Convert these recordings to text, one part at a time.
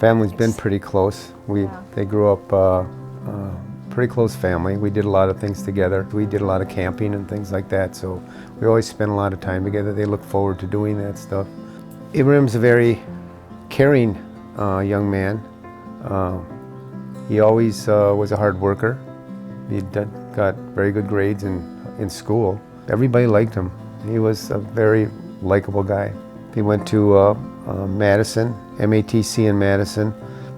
Family's been pretty close. They grew up pretty close family. We did a lot of things together. We did a lot of camping and things like that, so we always spent a lot of time together. They look forward to doing that stuff. Abraham's a very caring young man. He always was a hard worker. He got very good grades in school. Everybody liked him. He was a very likable guy. He went to Madison, MATC in Madison.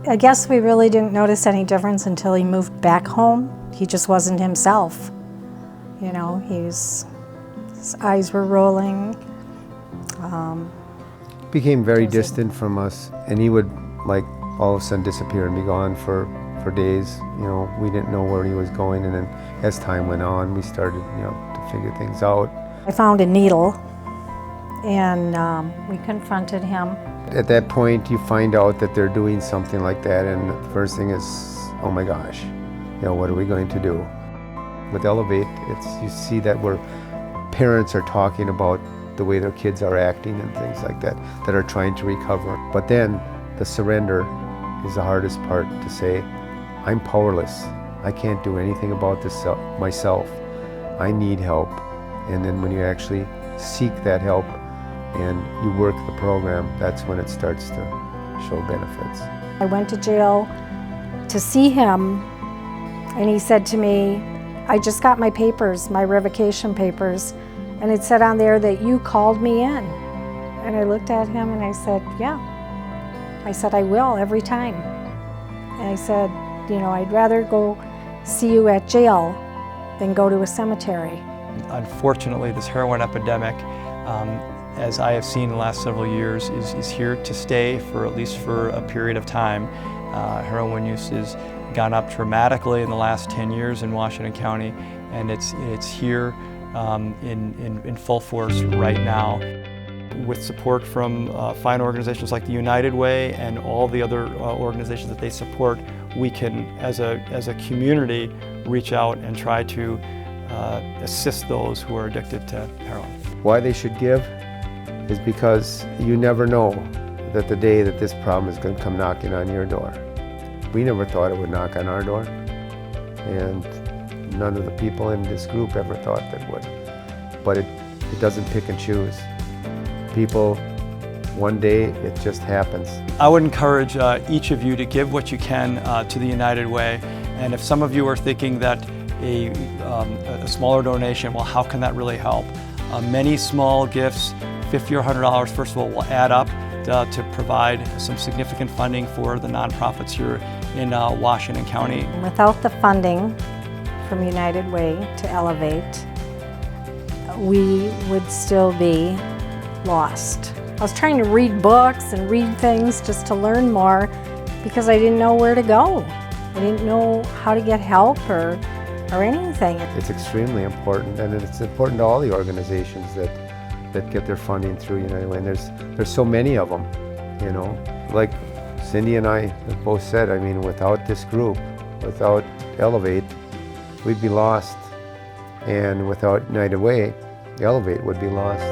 I guess we really didn't notice any difference until he moved back home. He just wasn't himself. You know, his eyes were rolling. Became very distant from us, and he would like all of a sudden disappear and be gone for days. You know, we didn't know where he was going, and then as time went on, we started, you know, to figure things out. I found a needle, and we confronted him. At that point, you find out that they're doing something like that, and the first thing is, oh my gosh, you know, what are we going to do? With Elevate, you see that where parents are talking about the way their kids are acting and things like that, that are trying to recover. But then the surrender is the hardest part, to say, I'm powerless. I can't do anything about this myself. I need help. And then when you actually seek that help and you work the program, that's when it starts to show benefits. I went to jail to see him, and he said to me, I just got my papers, my revocation papers, and it said on there that you called me in. And I looked at him and I said, yeah. I said, I will every time. And I said, you know, I'd rather go see you at jail than go to a cemetery. Unfortunately, this heroin epidemic, as I have seen in the last several years, is here to stay for at least for a period of time. Heroin use has gone up dramatically in the last 10 years in Washington County, and it's here in full force right now. With support from fine organizations like the United Way and all the other organizations that they support, we can, as a community, reach out and try to assist those who are addicted to heroin. Why they should give is because you never know that the day that this problem is going to come knocking on your door. We never thought it would knock on our door, and none of the people in this group ever thought that it would. But it doesn't pick and choose. People, one day it just happens. I would encourage each of you to give what you can to the United Way, and if some of you are thinking that a smaller donation, well, how can that really help? Many small gifts, $50 or $100, first of all, will add up to provide some significant funding for the nonprofits here in Washington County. Without the funding from United Way to Elevate, we would still be lost. I was trying to read books and read things just to learn more because I didn't know where to go. I didn't know how to get help or anything. It's extremely important, and it's important to all the organizations that get their funding through United Way. And there's so many of them, you know. Like Cindy and I have both said, I mean, without this group, without Elevate, we'd be lost. And without United Way, Elevate would be lost.